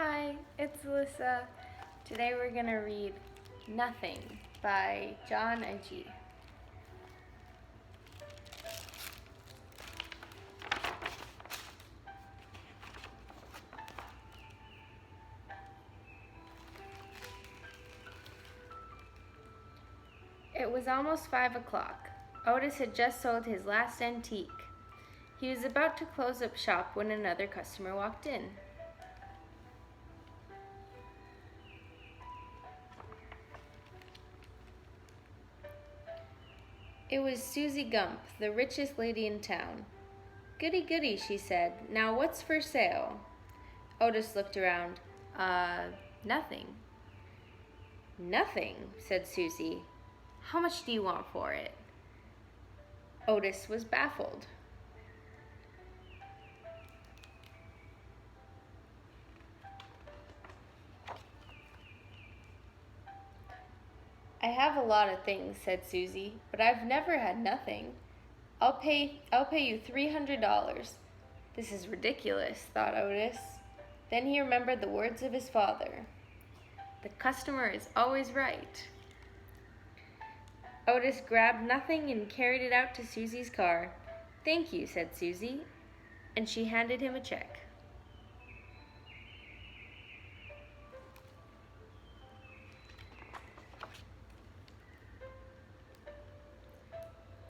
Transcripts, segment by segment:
Hi, it's Alyssa. Today we're going to read Nothing by John G. It was almost 5 o'clock. Otis had just sold his last antique. He was about to close up shop when another customer walked in. It was Susie Gump, the richest lady in town. "Goody, goody," she said. "Now what's for sale?" Otis looked around. Nothing." "Nothing," said Susie. "How much do you want for it?" Otis was baffled. "I have a lot of things," said Susie, "but I've never had nothing. I'll pay you $300. This is ridiculous, thought Otis. Then he remembered the words of his father. The customer is always right. Otis grabbed nothing and carried it out to Susie's car. "Thank you," said Susie, and she handed him a check.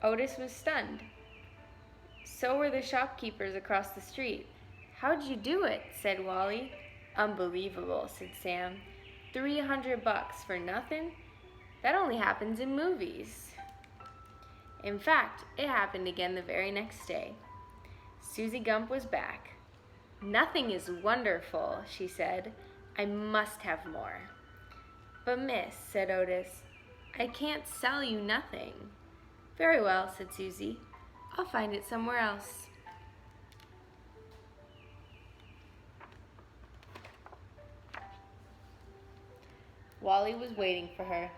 Otis was stunned. So were the shopkeepers across the street. "How'd you do it?" said Wally. "Unbelievable," said Sam. $300 for nothing? That only happens in movies." In fact, it happened again the very next day. Susie Gump was back. "Nothing is wonderful," she said. "I must have more." "But miss," said Otis, "I can't sell you nothing." "Very well," said Susie. "I'll find it somewhere else." Wally was waiting for her.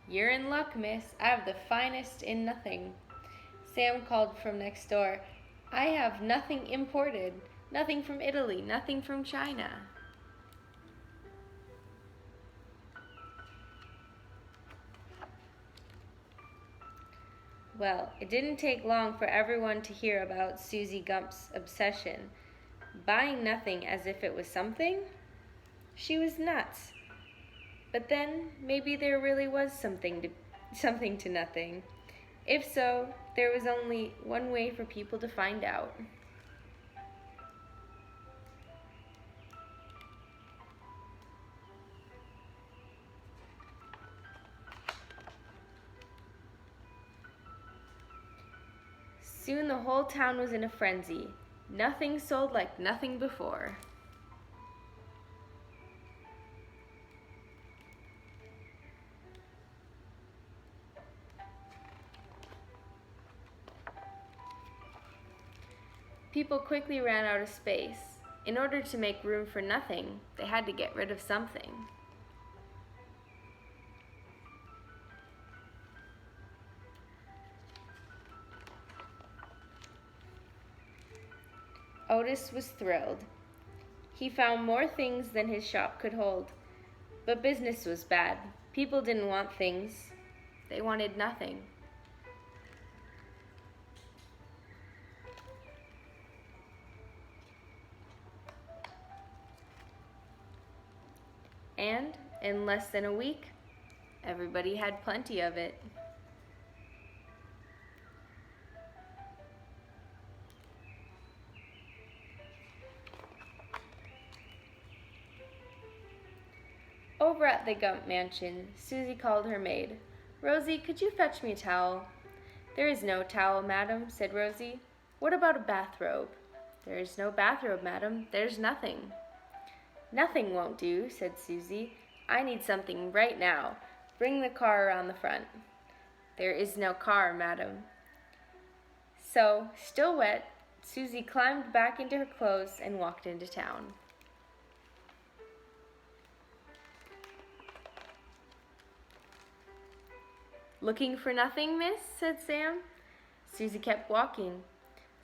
"You're in luck, miss. I have the finest in nothing." Sam called from next door. "I have nothing imported. Nothing from Italy, nothing from China." Well, it didn't take long for everyone to hear about Susie Gump's obsession. Buying nothing as if it was something? She was nuts. But then, maybe there really was something to nothing. If so, there was only one way for people to find out. Soon the whole town was in a frenzy. Nothing sold like nothing before. People quickly ran out of space. In order to make room for nothing, they had to get rid of something. Otis was thrilled. He found more things than his shop could hold. But business was bad. People didn't want things. They wanted nothing. And in less than a week, everybody had plenty of it. Over at the Gump mansion, Susie called her maid. "Rosie, could you fetch me a towel?" "There is no towel, madam," said Rosie. "What about a bathrobe?" "There is no bathrobe, madam. There's nothing." "Nothing won't do," said Susie. "I need something right now. Bring the car around the front." "There is no car, madam." So, still wet, Susie climbed back into her clothes and walked into town. "Looking for nothing, miss?" said Sam. Susie kept walking.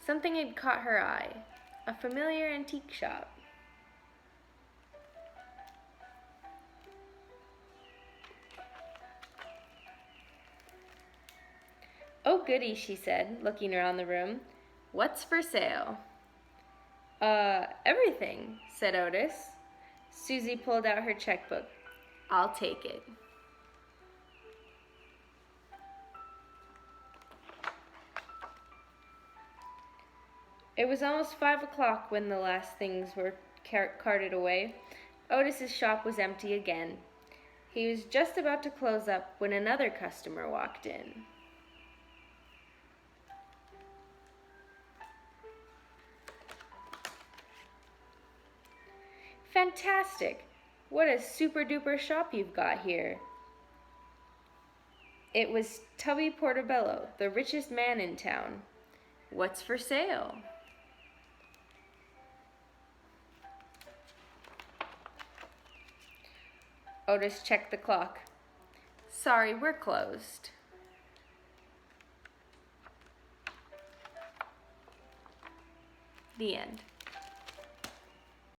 Something had caught her eye. A familiar antique shop. goody, she said, looking around the room. What's for sale? Everything, said Otis. Susie pulled out her checkbook. I'll take it. It was almost 5 o'clock when the last things were carted away. Otis's shop was empty again. He was just about to close up when another customer walked in. Fantastic! What a super-duper shop you've got here. It was Tubby Portobello, the richest man in town. What's for sale? Otis checked the clock. Sorry, we're closed. The end.